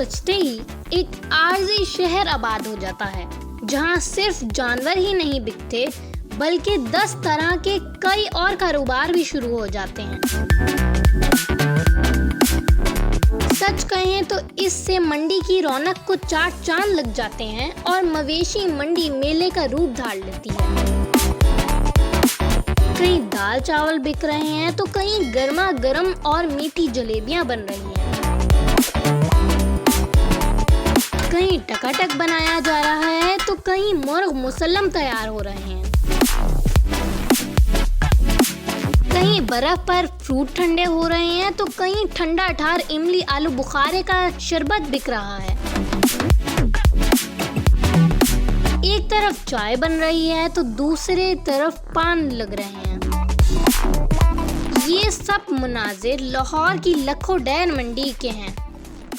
सजते ही एक आरज़ी शहर आबाद हो जाता है, जहां सिर्फ जानवर ही नहीं बिकते बल्कि 10 तरह के कई और कारोबार भी शुरू हो जाते हैं। सच कहें तो इससे मंडी की रौनक को चार चांद लग जाते हैं और मवेशी मंडी मेले का रूप धार लेती है। कहीं दाल चावल बिक रहे हैं तो कहीं गर्मा गर्म और मीठी जलेबियां बन रही हैं। कहीं टकाटक बनाया जा रहा है तो कहीं मुर्ग मुसल्लम तैयार हो रहे हैं। कहीं बर्फ पर फ्रूट ठंडे हो रहे हैं तो कहीं ठंडा ठार इमली आलू बुखारे का शरबत बिक रहा है। एक तरफ चाय बन रही है तो दूसरे तरफ पान लग रहे हैं। ये सब मुनाजिर लाहौर की लखोडैन मंडी के हैं।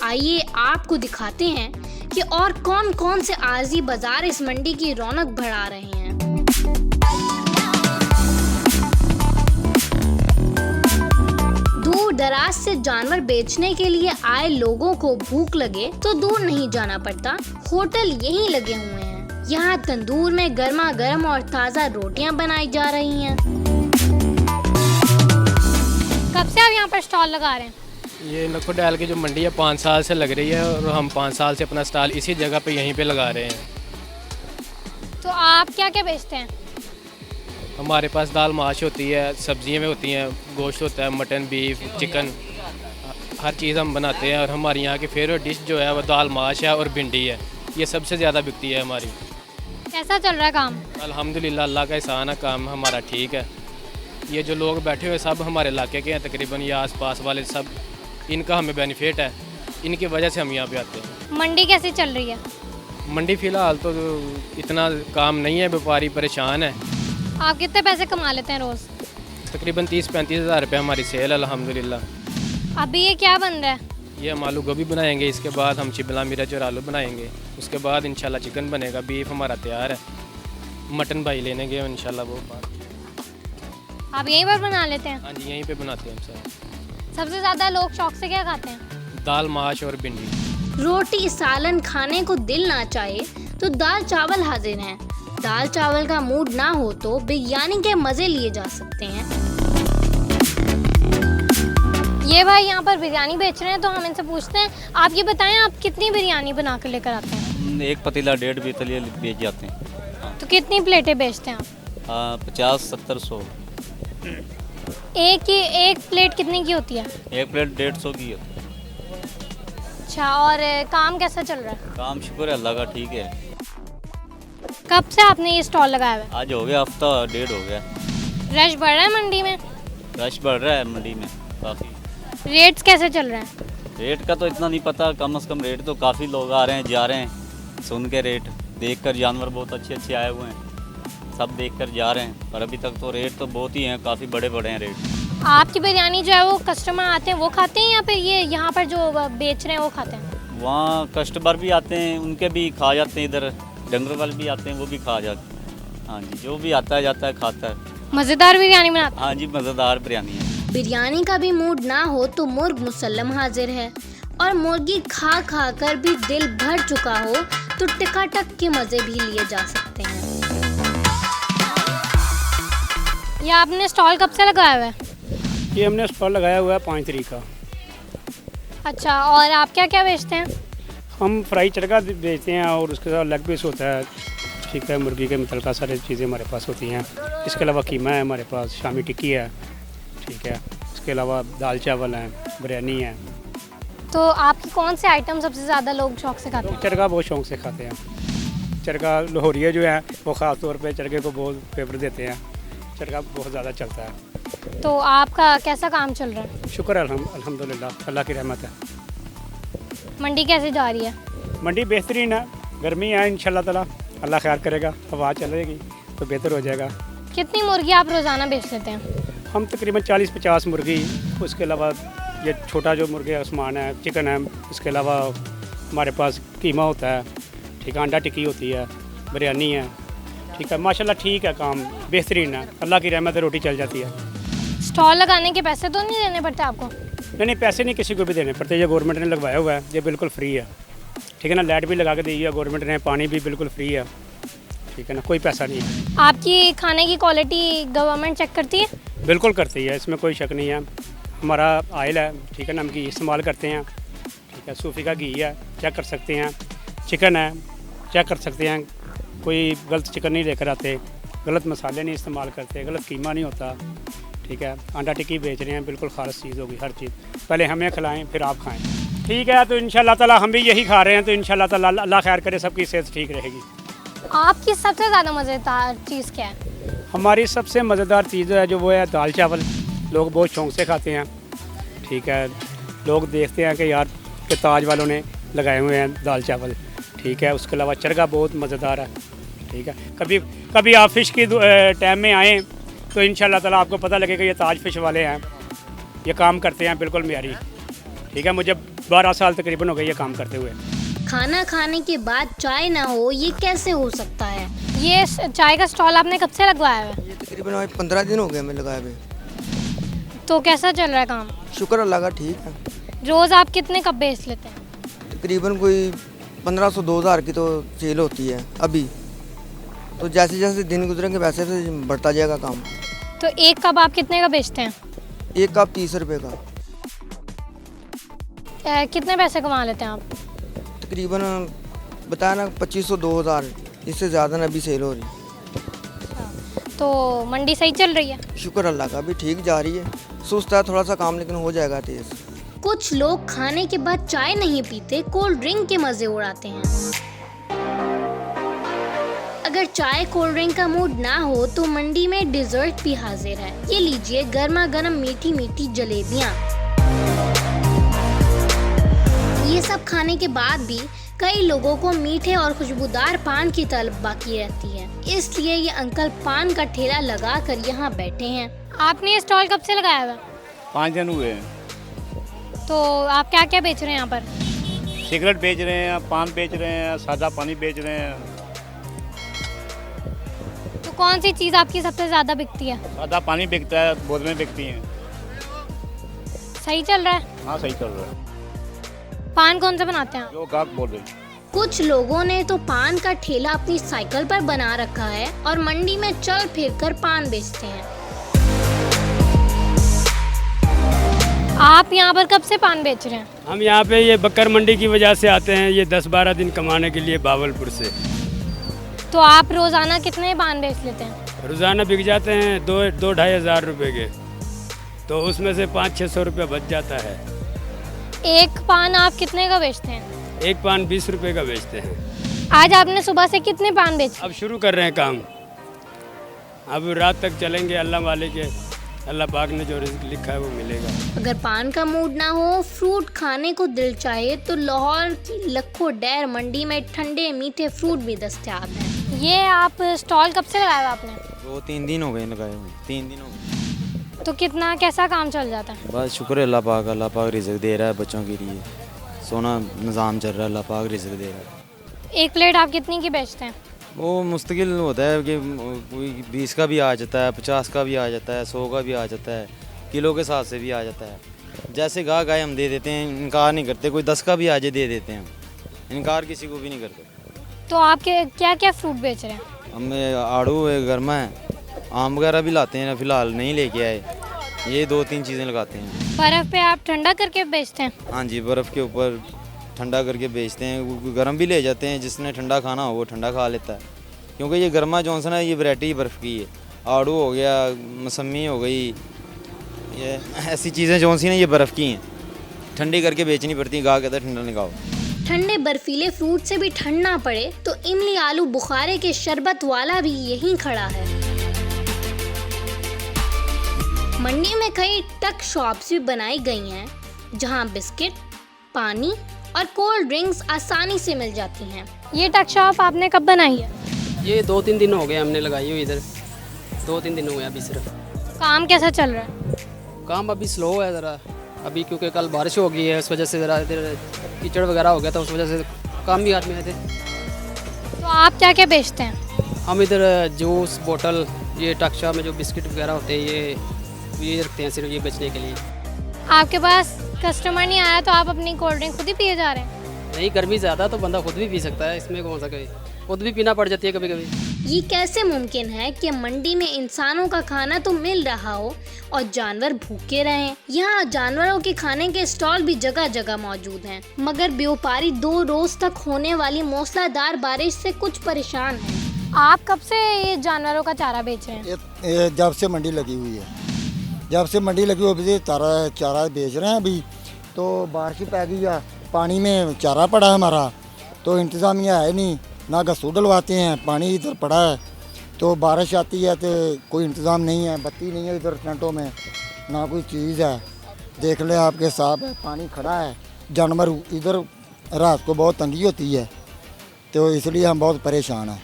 आइए आपको दिखाते हैं कि और कौन कौन से आरजी बाजार इस मंडी की रौनक बढ़ा रहे हैं। दूर दराज से जानवर बेचने के लिए आए लोगों को भूख लगे तो दूर नहीं जाना पड़ता, होटल यहीं लगे हुए हैं। यहाँ तंदूर में गर्मा गर्म और ताज़ा रोटियां बनाई जा रही हैं। कब से आप यहाँ पर स्टॉल लगा रहे हैं? ये लखोडैल की जो मंडी है 5 साल से लग रही है और हम 5 साल से अपना स्टॉल इसी जगह पे यहीं पे लगा रहे हैं। तो आप क्या क्या बेचते हैं? हमारे पास दाल माश होती है, सब्जियां में होती हैं, गोश्त होता है, मटन बीफ चिकन, हर चीज़ हम बनाते हैं। और हमारी यहाँ की फेवरेट डिश जो है वो दाल माश है और भिंडी है, ये सबसे ज़्यादा बिकती है हमारी। कैसा चल रहा है काम? अल्हम्दुलिल्लाह, अल्लाह का एहसान है, काम हमारा ठीक है। ये जो लोग बैठे हुए सब हमारे इलाके के हैं तकरीबन, या आस पास वाले सब, इनका हमें बेनिफिट है, इनकी वजह से हम यहाँ पे आते हैं। मंडी कैसी चल रही है? मंडी फ़िलहाल तो इतना काम नहीं है, व्यापारी परेशान है। आप कितने पैसे कमा लेते हैं रोज़? तकरीबन 30-35 हज़ार रुपये हमारी सेल अल्हम्दुलिल्लाह। अभी ये क्या बन रहा है? ये हम आलू गोभी बनाएंगे, इसके बाद हम शिमला मिर्च और आलू बनाएंगे, उसके बाद इंशाल्लाह चिकन बनेगा, बीफ हमारा तैयार है, मटन भाई लेने गए इंशाल्लाह वो बात। आप यहीं पर बना लेते हैं? हाँ जी, यहीं पे बनाते हैं हम सब। सबसे ज़्यादा लोग शौक से क्या खाते हैं? दाल माश और भिंडी। रोटी सालन खाने को दिल ना चाहे तो दाल चावल हाजिर हैं। दाल चावल का मूड ना हो तो बिरयानी के मज़े लिए जा सकते हैं। ये भाई यहाँ पर बिरयानी बेच रहे हैं तो हम इनसे पूछते हैं, आप ये बताएं आप कितनी बिरयानी बना कर लेकर आते हैं? एक पतीला 1.5 पतीले बेच जाते हैं। तो कितनी प्लेटें बेचते हैं आप? 50, 70, 100। एक प्लेट कितने की होती है? एक प्लेट 150 की होती है। अच्छा, और काम कैसा चल रहा है? काम शुक्र है अल्लाह का, ठीक है। कब से आपने ये स्टॉल लगाया हुआ है? आज हो गया हफ्ता 1.5 हो गया। रश बढ़ रहा है मंडी में? रश बढ़ रहा है मंडी में काफ़ी। रेट्स कैसे चल रहे हैं? रेट का तो इतना नहीं पता, कम से कम रेट तो काफ़ी लोग आ रहे हैं जा रहे हैं, सुन के रेट देख कर, जानवर बहुत अच्छे अच्छे आए हुए हैं, सब देख कर जा रहे हैं। पर अभी तक तो रेट तो बहुत ही हैं, काफ़ी बड़े बड़े हैं रेट। आपकी बिरयानी जो है वो कस्टमर आते हैं वो खाते हैं या फिर ये यहाँ पर जो बेच रहे हैं वो खाते हैं? वहाँ कस्टमर भी आते हैं, उनके भी खा जाते हैं, इधर डंगर वाले भी आते हैं वो भी खा जाते हैं। हाँ जी, जो भी आता है जाता है खाता है। मज़ेदार बिरयानी बनाते हैं? हाँ जी, मज़ेदार बिरयानी है। बिरयानी का भी मूड ना हो तो मुर्ग मुसल्लम हाजिर है, और मुर्गी खा खा कर भी दिल भर चुका हो तो टकाटक के मज़े भी लिए जा सकते हैं। ये आपने स्टॉल कब से लगाया हुआ है? ये हमने स्टॉल लगाया हुआ है 5 तारीख का। अच्छा, और आप क्या क्या बेचते हैं? हम फ्राई चरका बेचते हैं और उसके साथ लेग पीस होता है, ठीक है, मुर्गी के मुतल्लिक़ सारी चीज़ें हमारे पास होती हैं। इसके अलावा कीमा है हमारे पास, शामी टिक्की है, ठीक है, इसके अलावा दाल चावल हैं, बिरयानी है। तो आपकी कौन से आइटम सबसे ज़्यादा लोग शौक से खाते हैं? चरका बहुत शौक से खाते हैं। चरका लाहौरिया जो है वो ख़ास तौर पे चरके को बहुत फेवर देते हैं, चरका बहुत ज़्यादा चलता है। तो आपका कैसा काम चल रहा है? शुक्र है अल्हम्दुलिल्लाह, अल्लाह की रहमत है। मंडी कैसे जा रही है? मंडी बेहतरीन है, गर्मी है, इंशाल्लाह ताला अल्लाह खैर करेगा, हवा चलेगी तो बेहतर हो जाएगा। कितनी मुर्गी आप रोज़ाना बेच लेते हैं? हम तकरीबन 40-50 मुर्गी, उसके अलावा ये छोटा जो मुर्गे आसमान है, चिकन है, इसके अलावा हमारे पास कीमा होता है, ठीक है, अंडा टिक्की होती है, बिरयानी है, ठीक है, माशाल्लाह ठीक है, काम बेहतरीन है, अल्लाह की रहमत है, रोटी चल जाती है। स्टॉल लगाने के पैसे तो नहीं देने पड़ते आपको? नहीं पैसे नहीं किसी को भी देने पड़ते, ये गवर्नमेंट ने लगवाया हुआ है, ये बिल्कुल फ्री है, ठीक है ना। लाइट भी लगा के दी है गवर्नमेंट ने, पानी भी बिल्कुल फ्री है, ठीक है ना, कोई पैसा नहीं है। आपकी खाने की क्वालिटी गवर्नमेंट चेक करती है? बिल्कुल करती है, इसमें कोई शक नहीं है। हमारा ऑयल है, ठीक है ना, हम घी इस्तेमाल करते हैं, ठीक है, सूफी का घी है, चेक कर सकते हैं। चिकन है, चेक कर सकते हैं, कोई गलत चिकन नहीं लेकर आते, गलत मसाले नहीं इस्तेमाल करते, गलत कीमा नहीं होता, ठीक है। अंडा टिक्की बेच रहे हैं, बिल्कुल खालिस चीज़ होगी हर चीज़, पहले हमें खिलाएं फिर आप खाएं, ठीक है। तो इंशाल्लाह ताला हम भी यही खा रहे हैं, तो इंशाल्लाह ताला अल्लाह खैर करे, सबकी सेहत ठीक रहेगी। आपकी सबसे ज़्यादा मज़ेदार चीज़ क्या है? हमारी सबसे मज़ेदार चीज़ है जो वो है दाल चावल, लोग बहुत शौक़ से खाते हैं, ठीक है। लोग देखते हैं कि यार के ताज वालों ने लगाए हुए हैं दाल चावल, ठीक है। उसके अलावा चरगा बहुत मज़ेदार है, ठीक है। कभी आप फ़िश की टाइम में आएँ तो इंशाल्लाह ताला आपको पता लगेगा ये ताज फ़िश वाले हैं, ये काम करते हैं बिल्कुल म्यारी, ठीक है। मुझे 12 साल तकरीबन हो गए ये काम करते हुए। खाना खाने के बाद चाय ना हो, ये कैसे हो सकता है? ये चाय का स्टॉल आपने कब से लगवाया है? ये तकरीबन 15 दिन हो गए हमें लगाए हुए। तो कैसा चल रहा है काम? शुक्र अल्लाह का, ठीक है। रोज़ आप कितने कप बेच लेते हैं? तकरीबन कोई 1500-2000 की तो सेल होती है अभी, तो जैसे जैसे दिन गुजरेंगे वैसे वैसे बढ़ता जाएगा काम। तो एक कप आप कितने का बेचते हैं? एक कप 30 रुपये का। कितने पैसे कमा लेते हैं आप? तकरीबन बताया ना 2500-2000, इससे ज़्यादा ना अभी सेल हो रही। तो मंडी सही चल रही है? शुक्र अल्लाह का, अभी ठीक जा रही है, सुस्त है थोड़ा सा काम लेकिन हो जाएगा तेज़। कुछ लोग खाने के बाद चाय नहीं पीते, कोल्ड ड्रिंक के मजे उड़ाते हैं। अगर चाय कोल्ड ड्रिंक का मूड ना हो तो मंडी में डिजर्ट भी हाजिर है। ये लीजिए गर्मा गर्म मीठी मीठी जलेबियाँ। ये सब खाने के बाद भी कई लोगों को मीठे और खुशबूदार पान की तलब बाकी रहती है, इसलिए ये अंकल पान का ठेला लगा कर यहाँ बैठे हैं। आपने ये स्टॉल कब से लगाया हुआ? 5 दिन हुए हैं। तो आप क्या क्या बेच रहे हैं यहाँ पर? सिगरेट बेच रहे हैं, पान बेच रहे हैं, सादा पानी बेच रहे हैं। तो कौन सी चीज़ आपकी सबसे ज़्यादा बिकती है? सादा पानी बिकता है, बोतलें बिकती हैं। सही चल रहा है? हाँ सही चल रहा है। पान कौन सा बनाते हैं आप? जो गाहक बोल रहे। कुछ लोगों ने तो पान का ठेला अपनी साइकिल पर बना रखा है और मंडी में चल फिर कर पान बेचते हैं। आप यहाँ पर कब से पान बेच रहे हैं? हम यहाँ पे ये बकर मंडी की वजह से आते हैं, ये 10-12 दिन कमाने के लिए बावलपुर से। तो आप रोजाना कितने पान बेच लेते हैं? रोज़ाना बिक जाते हैं 2-2-2.5 हज़ार रुपये के, तो उसमें से 500-600 रुपये बच जाता है। एक पान आप कितने का बेचते हैं? एक पान 20 रुपये का बेचते हैं। आज आपने सुबह से कितने पान बेचे? अब शुरू कर रहे हैं काम, अब रात तक चलेंगे, अल्लाह वाले के, अल्लाह पाक ने जो रिज़्क लिखा है वो मिलेगा। अगर पान का मूड ना हो, फ्रूट खाने को दिल चाहे तो लाहौर की लखों डेर मंडी में ठंडे मीठे फ्रूट भी दस्तयाब हैं। ये आप स्टॉल कब से लगाया हुआ आपने? 2-3 दिन हो गए लगाए हुए, 3 दिन हो गए। तो कितना कैसा काम चल जाता है? बस शुक्र है अल्लाह पाक रिज़्क दे रहा है बच्चों के लिए, सोना निज़ाम चल रहा है, अल्लाह पाक रिज़्क दे रहा है। एक प्लेट आप कितनी की बेचते हैं? वो मुस्तकिल होता है कि कोई 20 का भी आ जाता है, 50 का भी आ जाता है, 100 का भी आ जाता है, किलो के हिसाब से भी आ जाता है। जैसे गाहक आए हम दे देते हैं, इनकार नहीं करते, कोई 10 का भी आ जाए दे देते हैं, इनकार किसी को भी नहीं करते। तो आप क्या क्या फ्रूट बेच रहे हैं? हम आड़ू है, गर्मा है, आम वगैरह भी लाते हैं, फ़िलहाल नहीं लेके आए, ये 2-3 चीज़ें लगाते हैं। बर्फ़ पे आप ठंडा करके बेचते हैं? हाँ जी, बर्फ़ के ऊपर ठंडा करके बेचते हैं, गर्म भी ले जाते हैं, जिसने ठंडा खाना हो वो ठंडा खा लेता है, क्योंकि ये गर्मा जॉनसन है, ये वैरायटी बर्फ़ की है। आड़ू हो गया, मौसमी हो गई, ये ऐसी चीज़ें जौन सी ना ये बर्फ़ की हैं, ठंडी करके बेचनी पड़ती है, गाहक कहता है ठंडा निकालो। ठंडे बर्फीले फ्रूट से भी ठंड ना पड़े तो इमली आलू बुखारे के शरबत वाला भी यहीं खड़ा है। मंडी में कई टक शॉप्स भी बनाई गई हैं, जहां बिस्किट, पानी और कोल्ड ड्रिंक्स आसानी से मिल जाती हैं। ये टक शॉप आपने कब बनाई है? ये 2-3 दिन हो गए हमने लगाई हुई इधर, 2-3 दिन हुए अभी सिर्फ। काम कैसा चल रहा है? काम अभी स्लो है ज़रा अभी, क्योंकि कल बारिश हो गई है, उस वजह से ज़रा इधर कीचड़ वगैरह हो गया था, उस वजह से काम भी आदमी आए थे। तो आप क्या क्या बेचते हैं? हम इधर जूस बोतल, ये टक शॉप में जो बिस्किट वगैरह होते हैं ये रखते हैं सिर्फ ये बेचने के लिए। आपके पास कस्टमर नहीं आया तो आप अपनी कोल्ड ड्रिंक खुद ही पिए जा रहे हैं? नहीं, गर्मी ज़्यादा तो बंदा खुद भी पी सकता है, इसमें कौन सा कभी खुद भी पीना पड़ जाती है कभी कभी। ये कैसे मुमकिन है कि मंडी में इंसानों का खाना तो मिल रहा हो और जानवर भूखे रहें? यहाँ जानवरों के खाने के स्टॉल भी जगह जगह मौजूद हैं, मगर व्यापारी 2 रोज तक होने वाली मूसलाधार बारिश से कुछ परेशान हैं। आप कब से ये जानवरों का चारा बेच रहे हैं? ये जब से मंडी लगी हुई है, जब से मंडी लगी हुई है चारा बेच रहे हैं। अभी तो बारिश पै गई है, पानी में चारा पड़ा है हमारा, तो इंतज़ामिया है नहीं, ना गसूँ डलवाते हैं, पानी इधर पड़ा है, तो बारिश आती है तो कोई इंतज़ाम नहीं है, बत्ती नहीं है इधर टेंटों में, ना कोई चीज़ है। देख ले आपके साथ है, पानी खड़ा है, जानवर इधर रात को बहुत तंगी होती है, तो इसलिए हम बहुत परेशान हैं।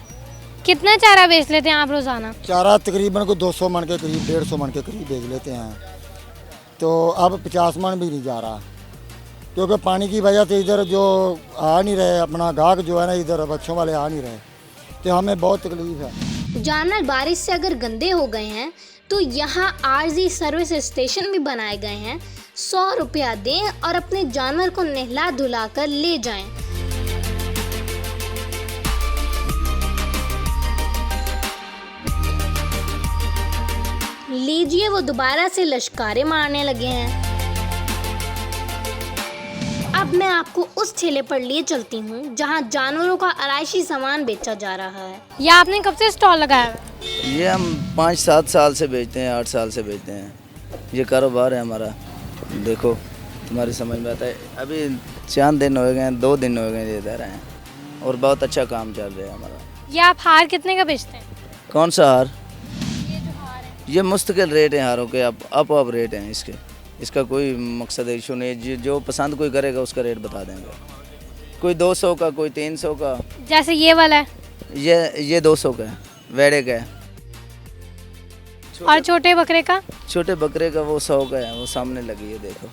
कितना चारा बेच लेते हैं आप रोजाना? चारा तकरीबन को 200 मन के करीब, 150 मन के करीब बेच लेते हैं, तो अब 50 मन भी नहीं जा रहा, क्योंकि पानी की वजह से इधर जो आ नहीं रहे, अपना गाहक जो है ना इधर बच्चों वाले आ नहीं रहे, तो हमें बहुत तकलीफ है। जानवर बारिश से अगर गंदे हो गए हैं तो यहाँ आरजी सर्विस स्टेशन भी बनाए गए हैं। 100 रुपया दें और अपने जानवर को नहला धुला कर ले जाएं। लीजिए, वो दोबारा से लश्कारे मारने लगे हैं। अब मैं आपको उस ठेले पर लिए चलती हूँ जहाँ जानवरों का आराइशी सामान बेचा जा रहा है। या आपने कब से स्टॉल लगाया है? ये हम 5-7 साल से बेचते हैं, 8 साल से बेचते हैं, ये कारोबार है हमारा। देखो तुम्हारी समझ में आता है, अभी 4 दिन हो गए हैं, 2 दिन हो गए ये दे रहे हैं, और बहुत अच्छा काम चल रहा है हमारा। ये आप हार कितने का बेचते हैं? कौन सा हार? ये मुस्तकिल रेट है हारों के, अप रेट हैं इसके, इसका कोई मकसद इशू नहीं, जो पसंद कोई करेगा उसका रेट बता देंगे। कोई 200 का, कोई 300 का। जैसे ये वाला है? ये 200 का है, वेड़े का है। और छोटे बकरे का? छोटे बकरे का वो 100 का है, वो सामने लगी है देखो।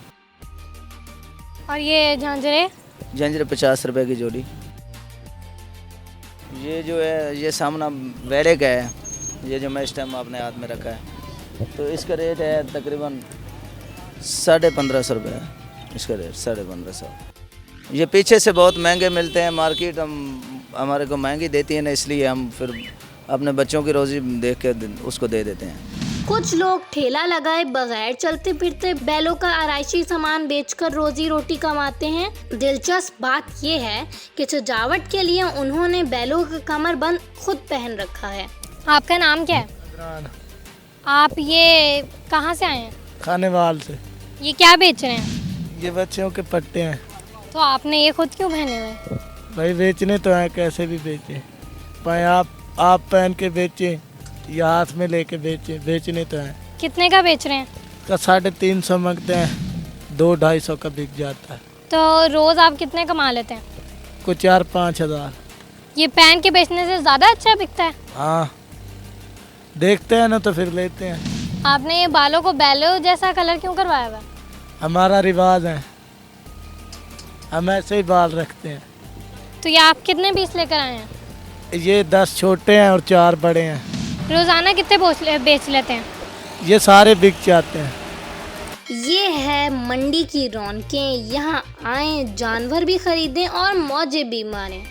और ये झांझरे? झांझरे 50 रुपए की जोड़ी। ये जो है ये सामना वेड़े का है, ये जो मैं इस टाइम अपने हाथ में रखा है, तो इसका रेट है तकरीबन 1550 रुपये है इसका रेट, 1550। ये पीछे से बहुत महंगे मिलते हैं, मार्केट हमारे को महंगी देती है ना, इसलिए हम फिर अपने बच्चों की रोज़ी देख के उसको दे देते हैं। कुछ लोग ठेला लगाए बगैर चलते फिरते बैलों का आराइशी सामान बेचकर रोजी रोटी कमाते हैं। दिलचस्प बात ये है कि सजावट के लिए उन्होंने बैलों का कमरबंद खुद पहन रखा है। आपका नाम क्या है? आप ये कहाँ से आए हैं? खानेवाल से। ये क्या बेच रहे हैं? ये बच्चों के पट्टे हैं। तो आपने ये खुद क्यों पहने हुए? भाई बेचने तो हैं, कैसे भी बेचें, भाई आप पहन के बेचें या हाथ में लेके बेचें, बेचने तो हैं। कितने का बेच रहे हैं? का 350 मांगते हैं, 200-250 का बिक जाता है। तो रोज़ आप कितने कमा लेते हैं? कुछ 4-5 हज़ार। ये पहन के बेचने से ज़्यादा अच्छा बिकता है? हाँ, देखते हैं ना तो फिर लेते हैं। आपने ये बालों को बैलों जैसा कलर क्यों करवाया हुआ? हमारा रिवाज है, हम ऐसे ही बाल रखते हैं। तो ये आप कितने पीस लेकर आए हैं? ये 10 छोटे हैं और 4 बड़े हैं। रोज़ाना कितने बेच लेते हैं? ये सारे बिक जाते हैं। ये है मंडी की रौनकें। यहाँ आए, जानवर भी खरीदें और मौजे भी मारें।